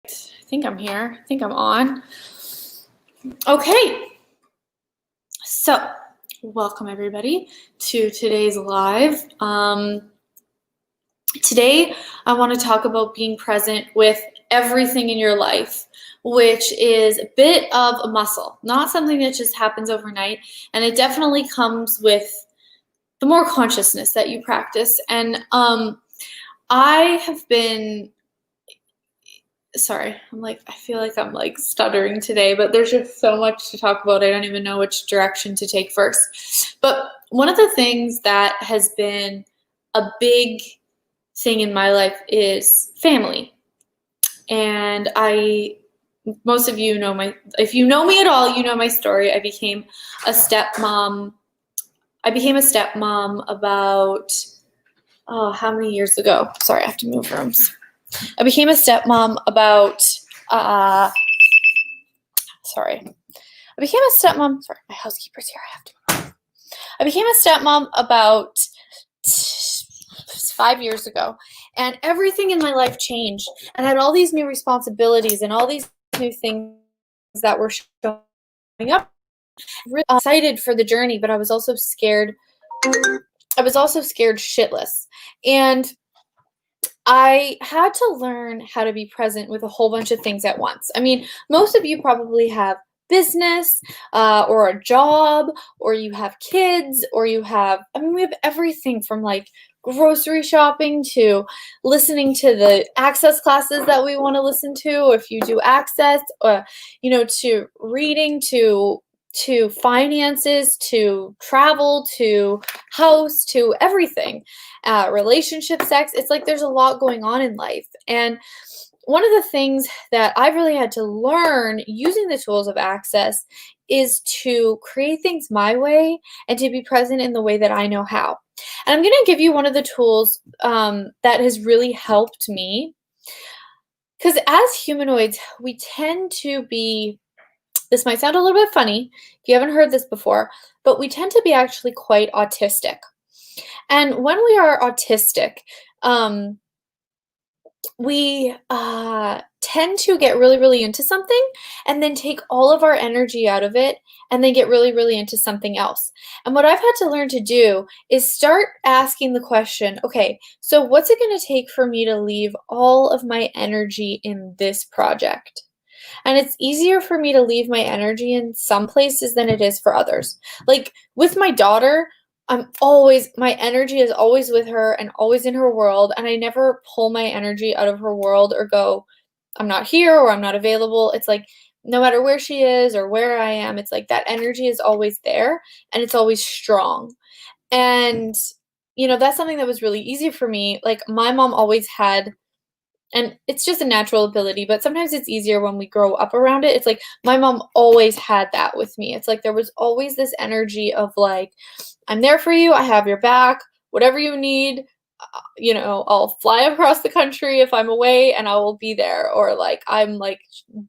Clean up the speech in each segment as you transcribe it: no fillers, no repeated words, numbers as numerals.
I think I'm here. I think I'm on. Okay. So, welcome everybody to today's live. Today, I want to talk about being present with everything in your life, which is a bit of a muscle, not something that just happens overnight. And it definitely comes with the more consciousness that you practice. And I have been sorry, I feel like I'm stuttering today, but there's just so much to talk about. I don't even know which direction to take first. But one of the things that has been a big thing in my life is family. And most of you know if you know me at all, you know my story. I became a stepmom about, how many years ago? Sorry, I have to move rooms. I became a stepmom about, sorry, my housekeeper's here, I have to move. I became a stepmom about 5 years ago, and everything in my life changed, and I had all these new responsibilities and all these new things that were showing up. Really excited for the journey, but I was also scared. Shitless. And I had to learn how to be present with a whole bunch of things at once. I mean, most of you probably have business or a job, or you have kids, or we have everything from grocery shopping to listening to the access classes that we want to listen to, if you do access, to reading, to finances, to travel, to house, to everything, relationship, sex. It's like there's a lot going on in life. And one of the things that I've really had to learn using the tools of access is to create things my way and to be present in the way that I know how. And I'm going to give you one of the tools that has really helped me. Because as humanoids, we tend to be, this might sound a little bit funny if you haven't heard this before, but we tend to be actually quite autistic. And when we are autistic, we tend to get really, really into something and then take all of our energy out of it and then get really, really into something else. And what I've had to learn to do is start asking the question, okay, so what's it going to take for me to leave all of my energy in this project? And it's easier for me to leave my energy in some places than it is for others. Like with my daughter, my energy is always with her and always in her world. And I never pull my energy out of her world or go, I'm not here or I'm not available. It's like, no matter where she is or where I am, it's like that energy is always there and it's always strong. And, that's something that was really easy for me. Like my mom always had, and it's just a natural ability, but sometimes it's easier when we grow up around it. It's like my mom always had that with me. It's like there was always this energy of like, I'm there for you, I have your back, whatever you need, I'll fly across the country if I'm away and I will be there, or I'm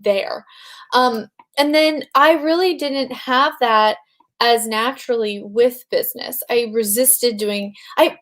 there. And then I really didn't have that as naturally with business. I resisted doing, I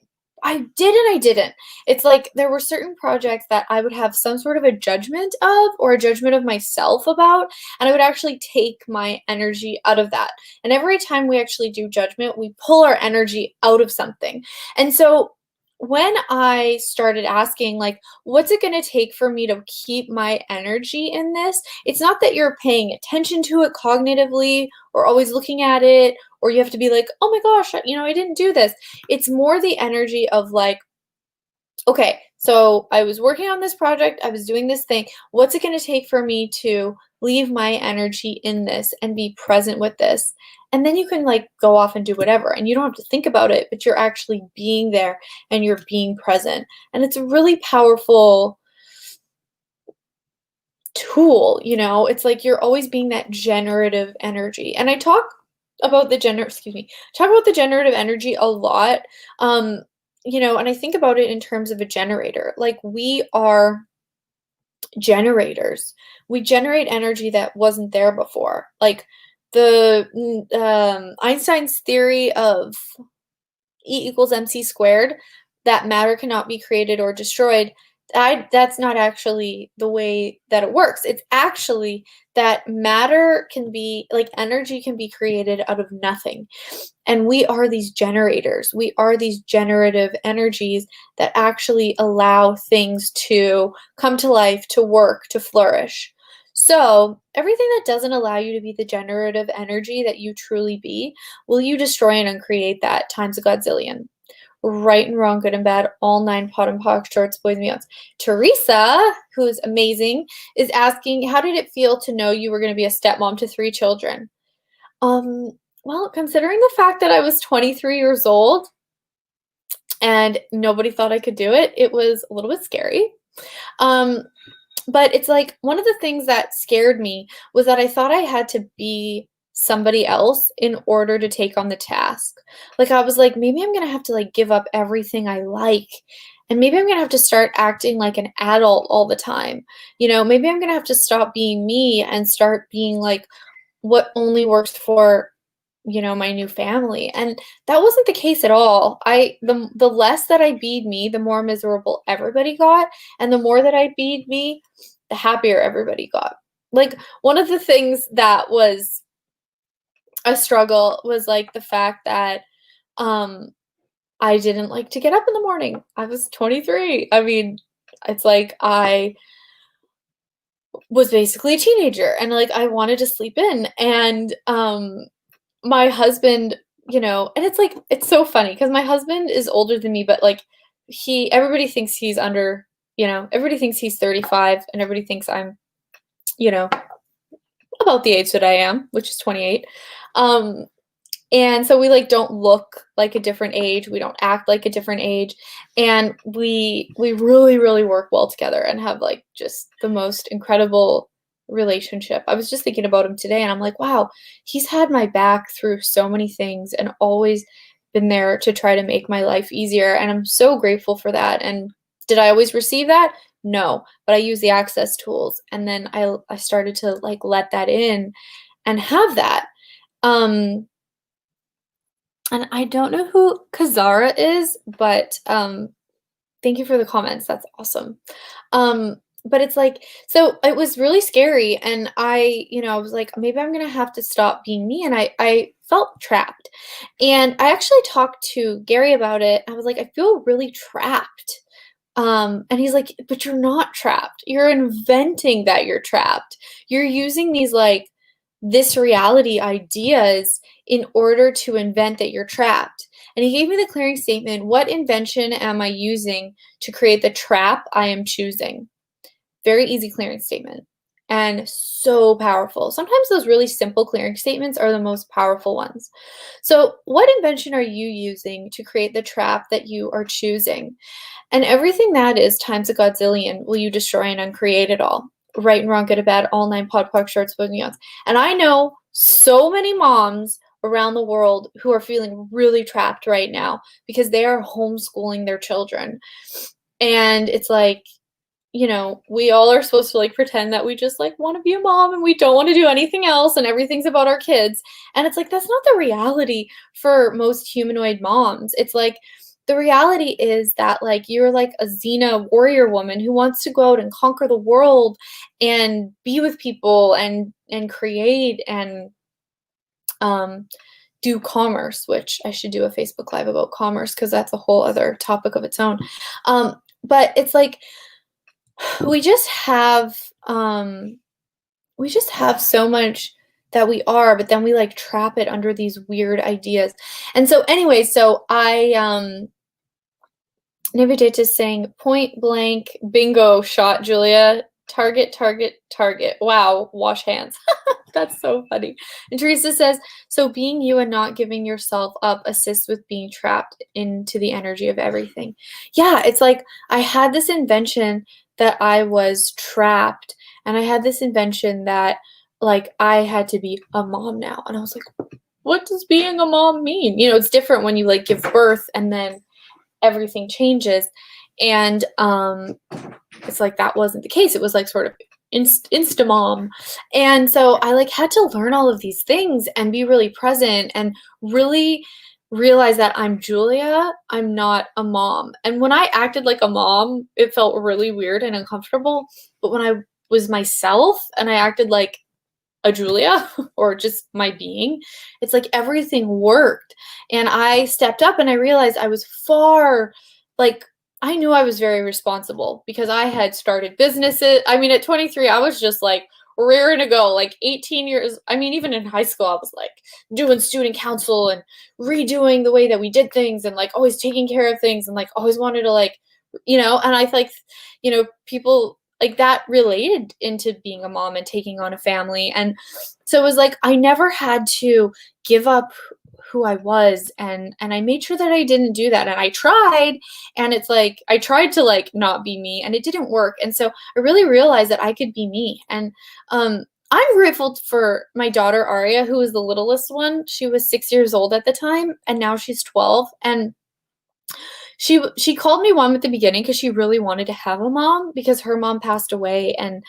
did and I didn't. It's like there were certain projects that I would have some sort of a judgment of, or a judgment of myself about, and I would actually take my energy out of that. And every time we actually do judgment, we pull our energy out of something. And so when I started asking, what's it going to take for me to keep my energy in this? It's not that you're paying attention to it cognitively or always looking at it, or you have to be like, oh my gosh, I didn't do this. It's more the energy of okay, so I was working on this project, I was doing this thing. What's it going to take for me to leave my energy in this and be present with this? And then you can go off and do whatever. And you don't have to think about it, but you're actually being there and you're being present. And it's a really powerful tool, It's like you're always being that generative energy. And I talk about the generative energy a lot. And I think about it in terms of a generator. Like we are generators. We generate energy that wasn't there before. Like the Einstein's theory of E equals mc squared, that matter cannot be created or destroyed. That's not actually the way that it works. It's actually that matter can be like energy can be created out of nothing. And we are these generators. We are these generative energies that actually allow things to come to life, to work, to flourish. So, everything that doesn't allow you to be the generative energy that you truly be, will you destroy and uncreate that times a godzillion? Right and wrong, good and bad, all nine pot and pock, shorts, boys and beyonds. Teresa, who's amazing, is asking, how did it feel to know you were going to be a stepmom to three children? Um, well, considering the fact that I was 23 years old and nobody thought I could do it, it was a little bit scary. Um, but it's like one of the things that scared me was that I thought I had to be somebody else in order to take on the task. Like I was like, maybe I'm gonna have to like give up everything I like. And maybe I'm gonna have to start acting like an adult all the time. Maybe I'm gonna have to stop being me and start being like what only works for my new family. And that wasn't the case at all. The less that I beed me, the more miserable everybody got, and the more that I beed me, the happier everybody got. Like one of the things that was a struggle was like the fact that um I didn't like to get up in the morning. I was 23. I mean, it's like I was basically a teenager and like I wanted to sleep in and my husband, and it's like it's so funny because my husband is older than me, but like everybody thinks he's under, everybody thinks he's 35 and everybody thinks I'm, you know, about the age that I am, which is 28. Um, and so we like don't look like a different age, we don't act like a different age, and we really really work well together and have like just the most incredible relationship. I was just thinking about him today and I'm like, wow, he's had my back through so many things and always been there to try to make my life easier, and I'm so grateful for that. And did I always receive that? No, but I use the access tools, and then I started to like let that in and have that. um and I don't know who Kazara is, but thank you for the comments. That's awesome. But it's like, so it was really scary, and I was like, maybe I'm gonna have to stop being me, and I felt trapped, and I actually talked to Gary about it. I was like, I feel really trapped. And he's like, but you're not trapped. You're inventing that you're trapped. You're using these like this reality ideas in order to invent that you're trapped. And he gave me the clearing statement. What invention am I using to create the trap I am choosing? Very easy clearing statement and so powerful. Sometimes those really simple clearing statements are the most powerful ones. So, what invention are you using to create the trap that you are choosing? And everything that is times a godzillion will you destroy and uncreate it all. Right and wrong, good and bad, all nine pod, pock, shorts, boys and beyonds. And I know so many moms around the world who are feeling really trapped right now because they are homeschooling their children. And it's like, we all are supposed to like pretend that we just like want to be a mom and we don't want to do anything else and everything's about our kids. And it's like, that's not the reality for most humanoid moms. It's like, the reality is that like you're like a Xena warrior woman who wants to go out and conquer the world and be with people and create and do commerce, which I should do a Facebook Live about commerce because that's a whole other topic of its own. But it's like we just have so much that we are, but then we like trap it under these weird ideas. And so anyway, so I Nivedita is saying point blank bingo shot, Julia. Target, target, target. Wow, wash hands. That's so funny. And Teresa says, so being you and not giving yourself up assists with being trapped into the energy of everything. Yeah, it's like I had this invention that I was trapped, and I had this invention that like I had to be a mom now. And I was like, what does being a mom mean? It's different when you like give birth and then everything changes. And it's like that wasn't the case. It was like sort of insta mom. And so I like had to learn all of these things and be really present and really realize that I'm Julia, I'm not a mom. And when I acted like a mom, it felt really weird and uncomfortable. But when I was myself and I acted like a Julia or just my being, it's like everything worked. And I stepped up and I realized I was far, like, I knew I was very responsible because I had started businesses. I mean, at 23, I was just like raring to go, like 18 years. I mean, even in high school, I was like doing student council and redoing the way that we did things and like always taking care of things and like always wanted to like, and I like, people like that related into being a mom and taking on a family. And so it was like I never had to give up who I was, and I made sure that I didn't do that. And I tried, and it's like I tried to like not be me and it didn't work. And so I really realized that I could be me. And I'm grateful for my daughter Aria, who was the littlest one. She was 6 years old at the time and now she's 12. And she called me mom at the beginning because she really wanted to have a mom because her mom passed away, and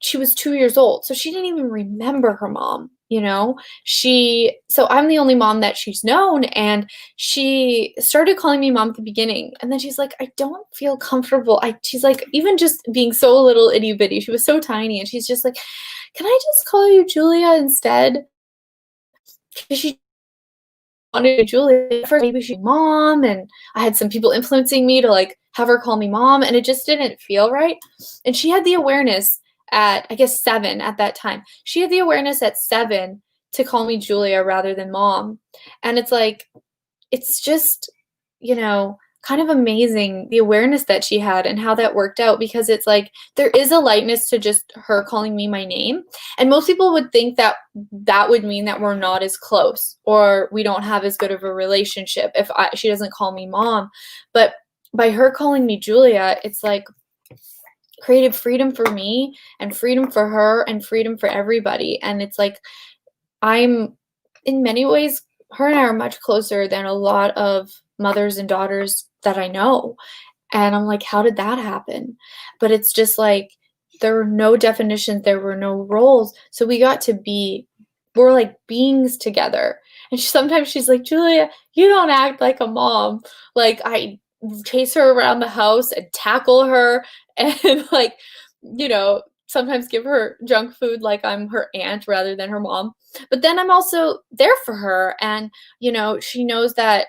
she was 2 years old, so she didn't even remember her mom, so I'm the only mom that she's known, and she started calling me mom at the beginning, and then she's like, I don't feel comfortable. She's like, even just being so little itty bitty, she was so tiny, and she's just like, can I just call you Julia instead? Because she wanted Julia first, maybe she's mom, and I had some people influencing me to like have her call me mom, and it just didn't feel right. And she had the awareness at, I guess, 7 at that time. She had the awareness at 7 to call me Julia rather than mom. And it's like, it's just, kind of amazing the awareness that she had and how that worked out, because it's like there is a lightness to just her calling me my name. And most people would think that that would mean that we're not as close or we don't have as good of a relationship if she doesn't call me mom. But by her calling me Julia, it's like created freedom for me and freedom for her and freedom for everybody. And it's like I'm, in many ways, her and I are much closer than a lot of mothers and daughters that I know. And I'm like, how did that happen? But it's just like there were no definitions, there were no roles. So we're like beings together. And sometimes she's like, Julia, you don't act like a mom. Like I chase her around the house and tackle her and like, sometimes give her junk food like I'm her aunt rather than her mom. But then I'm also there for her. And, she knows that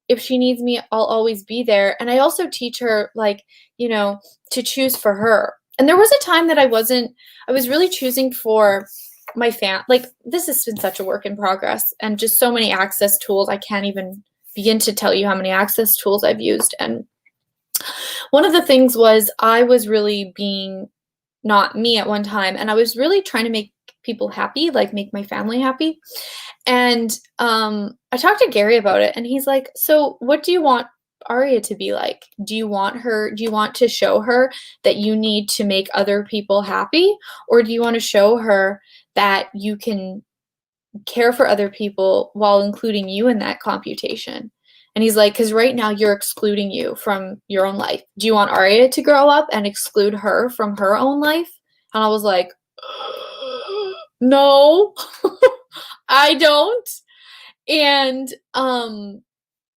if she needs me, I'll always be there. And I also teach her, like, to choose for her. And there was a time that I was really choosing for my like, this has been such a work in progress and just so many access tools. I can't even begin to tell you how many access tools I've used. And one of the things was I was really being not me at one time, and I was really trying to make people happy, like make my family happy. And I talked to Gary about it, and he's like, so what do you want Aria to be like? Do you want to show her that you need to make other people happy? Or do you want to show her that you can care for other people while including you in that computation? And he's like, because right now you're excluding you from your own life. Do you want Aria to grow up and exclude her from her own life? And I was like, no, I don't.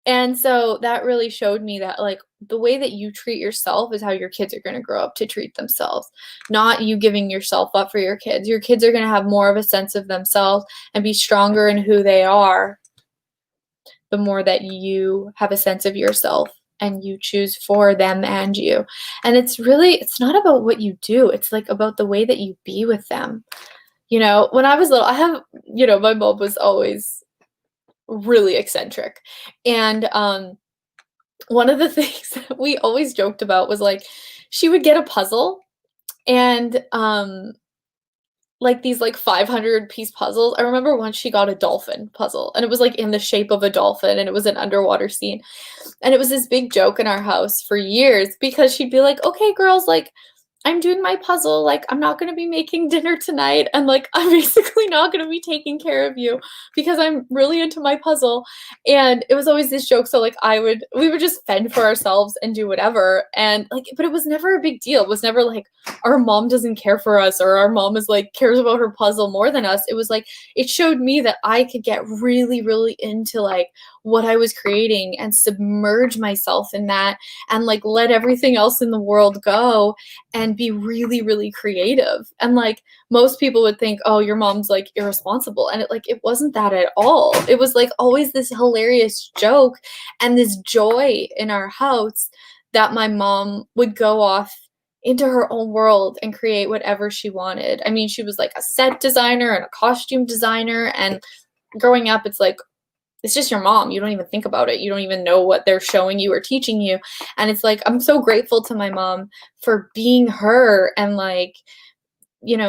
And so that really showed me that like the way that you treat yourself is how your kids are going to grow up to treat themselves, not you giving yourself up for your kids. Your kids are going to have more of a sense of themselves and be stronger in who they are the more that you have a sense of yourself and you choose for them and you. And it's not about what you do. It's like about the way that you be with them. When I was little, my mom was always really eccentric. And one of the things that we always joked about was like she would get a puzzle and like these like 500-piece puzzles. I remember once she got a dolphin puzzle and it was like in the shape of a dolphin and it was an underwater scene. And it was this big joke in our house for years because she'd be like, okay, girls, like I'm doing my puzzle, like, I'm not gonna be making dinner tonight, and, like, I'm basically not gonna be taking care of you because I'm really into my puzzle, and it was always this joke, so, like, we would just fend for ourselves and do whatever, and, like but it was never a big deal, it was never like, our mom doesn't care for us or our mom is, like, cares about her puzzle more than us, it was like, it showed me that I could get really, really into, like, what I was creating and submerge myself in that and, like, let everything else in the world go and be really, really creative. And like most people would think, oh, your mom's like irresponsible. And it wasn't that at all. It was like always this hilarious joke and this joy in our house that my mom would go off into her own world and create whatever she wanted. I mean, she was like a set designer and a costume designer. And growing up, it's just your mom. You don't even think about it. You don't even know what they're showing you or teaching you. And it's like, I'm so grateful to my mom for being her and like,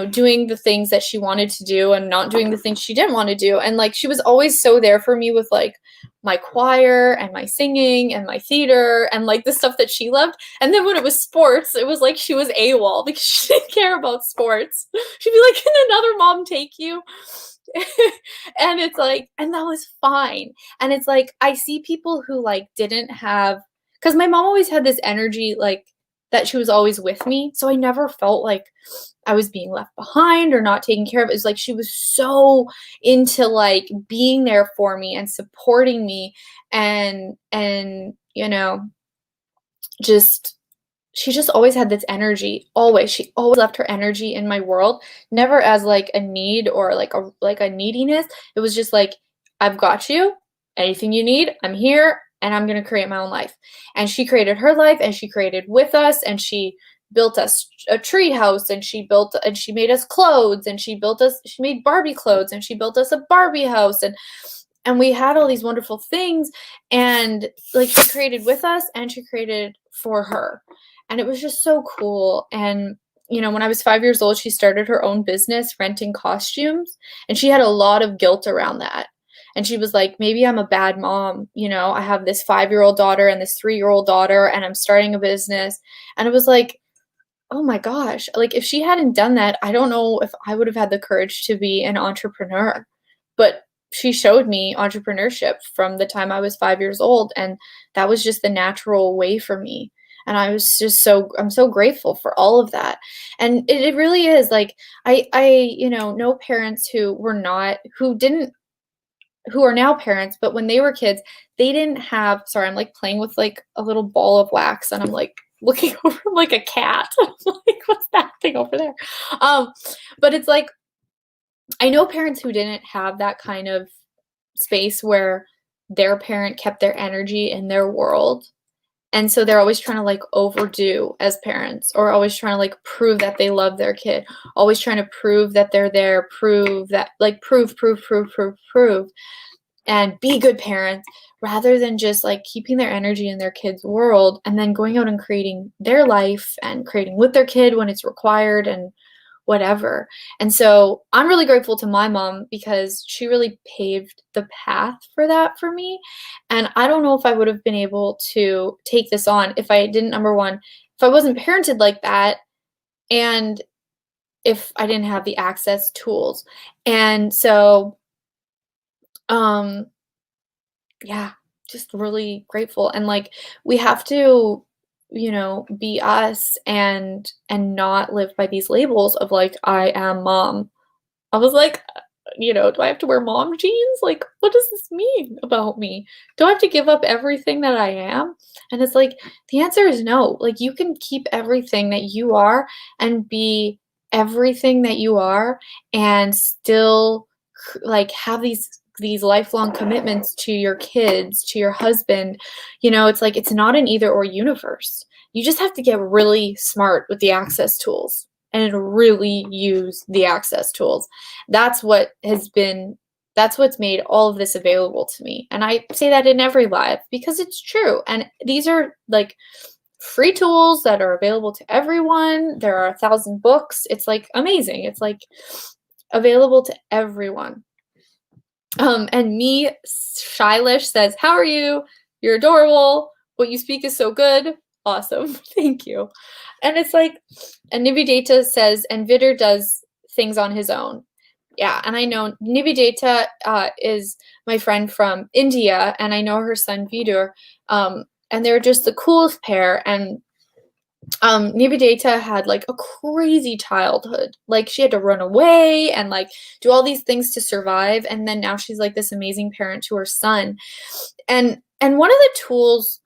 doing the things that she wanted to do and not doing the things she didn't want to do. And like, she was always so there for me with like my choir and my singing and my theater and like the stuff that she loved. And then when it was sports, it was like she was AWOL because she didn't care about sports. She'd be like, can another mom take you? And it's like, and that was fine. And it's like, I see people who like didn't have, because my mom always had this energy like that she was always with me. So I never felt like I was being left behind or not taken care of. It was like she was so into like being there for me and supporting me and just she just always had this energy, always. She always left her energy in my world, never as like a need or like a neediness. It was just like, I've got you. Anything you need, I'm here and I'm going to create my own life. And she created her life and she created with us and she built us a tree house and she made us clothes and she made Barbie clothes and she built us a Barbie house and we had all these wonderful things and like she created with us and she created for her. And it was just so cool. And, when I was 5 years old, she started her own business renting costumes. And she had a lot of guilt around that. And she was like, maybe I'm a bad mom. I have this 5-year-old daughter and this 3-year-old daughter, and I'm starting a business. And it was like, oh my gosh, like if she hadn't done that, I don't know if I would have had the courage to be an entrepreneur. But she showed me entrepreneurship from the time I was 5 years old. And that was just the natural way for me. And I'm so grateful for all of that. And it really is like, I know parents who are now parents, but when they were kids, they didn't have, sorry, I'm like playing with like a little ball of wax and I'm like looking over like a cat. I'm like, what's that thing over there? But it's like, I know parents who didn't have that kind of space where their parent kept their energy in their world. And so they're always trying to like overdo as parents or always trying to like prove that they love their kid, always trying to prove that they're there, prove that like prove and be good parents rather than just like keeping their energy in their kid's world and then going out and creating their life and creating with their kid when it's required and whatever. And so I'm really grateful to my mom because she really paved the path for that for me. And I don't know if I would have been able to take this on if I didn't, number one, if I wasn't parented like that and if I didn't have the access tools. And so, um, yeah, just really grateful. And like we have to, be us and not live by these labels of like, I am mom. I was like, do I have to wear mom jeans? Like, what does this mean about me? Do I have to give up everything that I am? And it's like, the answer is no. Like, you can keep everything that you are and be everything that you are and still like have these lifelong commitments to your kids, to your husband. It's like, it's not an either or universe. You just have to get really smart with the access tools and really use the access tools. That's what's made all of this available to me. And I say that in every live because it's true. And these are like free tools that are available to everyone. There are 1,000 books. It's like amazing. It's like available to everyone. And Shailish says, how are you? You're adorable. What you speak is so good. awesome. Thank you. And it's like, and Nivedita says, and Vidar does things on his own. Yeah, and I know Nivedita is my friend from India, and I know her son Vidar, and they're just the coolest pair. And Nivedita had like a crazy childhood. Like she had to run away and like do all these things to survive, and then now she's like this amazing parent to her son. And one of the tools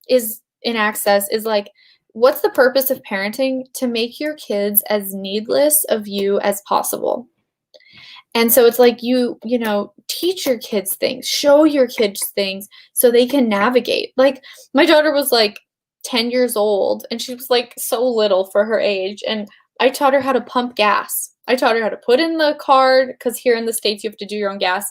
is in Access is like, what's the purpose of parenting? To make your kids as needless of you as possible. And so it's like you know, teach your kids things, show your kids things so they can navigate. Like my daughter was like 10 years old and she was like so little for her age, and I taught her how to pump gas. I taught her how to put in the card, because here in the States you have to do your own gas.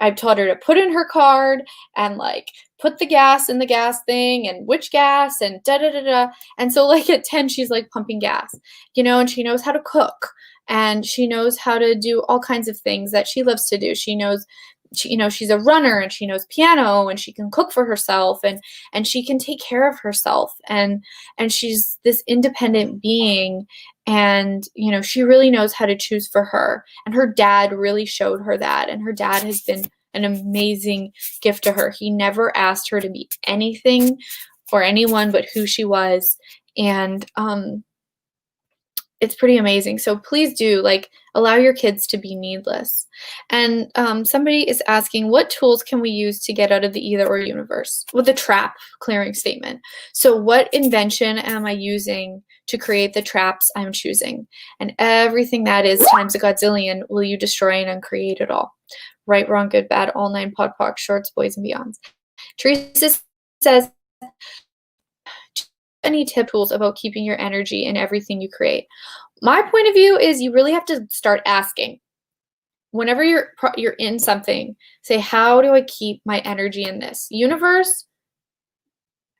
I taught her to put in her card and like put the gas in the gas thing and which gas and da da da da. And so like at 10 she's like pumping gas, you know, and she knows how to cook and she knows how to do all kinds of things that she loves to do. She knows, you know, she's a runner and she knows piano and she can cook for herself and she can take care of herself, and she's this independent being, and you know, she really knows how to choose for her, and her dad really showed her that, and her dad has been an amazing gift to her. He never asked her to be anything or anyone but who she was, and it's pretty amazing. So please do like allow your kids to be needless. And somebody is asking, what tools can we use to get out of the either or universe? With the trap clearing statement. So what invention am I using to create the traps I'm choosing? And everything that is times a godzillion will you destroy and uncreate it all. Right, wrong, good, bad, all nine, pod, poc, shorts, boys, and beyonds. Teresa says, any tip tools about keeping your energy in everything you create? My point of view is you really have to start asking. Whenever you're in something, say, how do I keep my energy in this? Universe,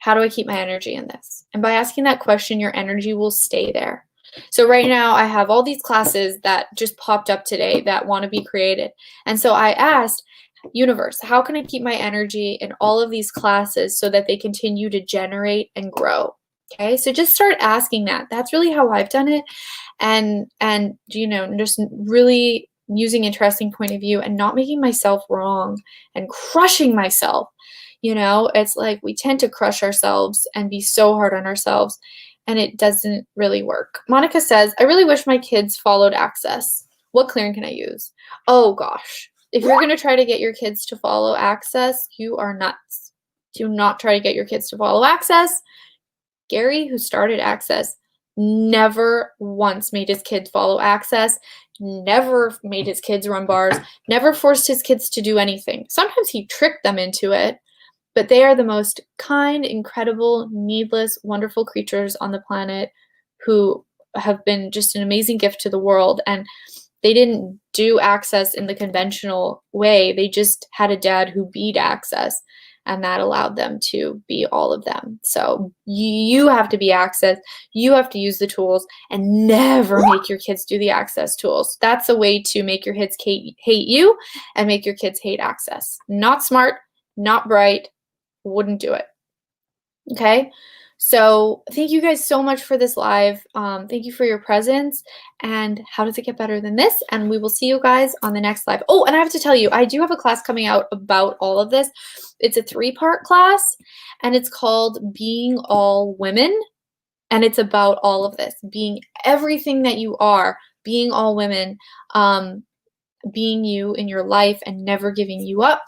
how do I keep my energy in this? And by asking that question, your energy will stay there. So right now I have all these classes that just popped up today that want to be created. And so I asked, universe, how can I keep my energy in all of these classes so that they continue to generate and grow? Okay, so just start asking that. That's really how I've done it. And you know, just really using interesting point of view and not making myself wrong and crushing myself. You know, it's like we tend to crush ourselves and be so hard on ourselves, and it doesn't really work. Monica says, I really wish my kids followed Access. What clearing can I use? Oh gosh. If you're going to try to get your kids to follow Access, you are nuts. Do not try to get your kids to follow Access. Gary, who started Access, never once made his kids follow Access, never made his kids run bars, never forced his kids to do anything. Sometimes he tricked them into it, but they are the most kind, incredible, needless, wonderful creatures on the planet who have been just an amazing gift to the world. And they didn't do Access in the conventional way. They just had a dad who beat Access, and that allowed them to be all of them. So you have to be Access. You have to use the tools, and never make your kids do the Access tools. That's a way to make your kids hate you and make your kids hate Access. Not smart, not bright, wouldn't do it. Okay? So thank you guys so much for this live. Thank you for your presence. And how does it get better than this? And we will see you guys on the next live. Oh, and I have to tell you, I do have a class coming out about all of this. It's a 3-part class, and it's called Being All Women. And it's about all of this, being everything that you are, being all women, being you in your life and never giving you up,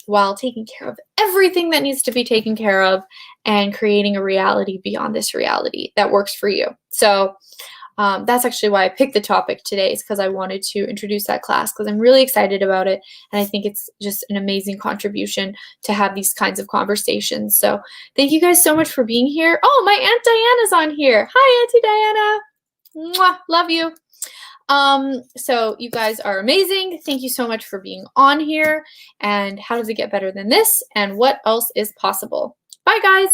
while taking care of everything that needs to be taken care of and creating a reality beyond this reality that works for you. So that's actually why I picked the topic today, is because I wanted to introduce that class, because I'm really excited about it. And I think it's just an amazing contribution to have these kinds of conversations. So thank you guys so much for being here. Oh, my Aunt Diana's on here. Hi, Auntie Diana. Mwah, love you. So you guys are amazing. Thank you so much for being on here. And how does it get better than this? And what else is possible? Bye, guys.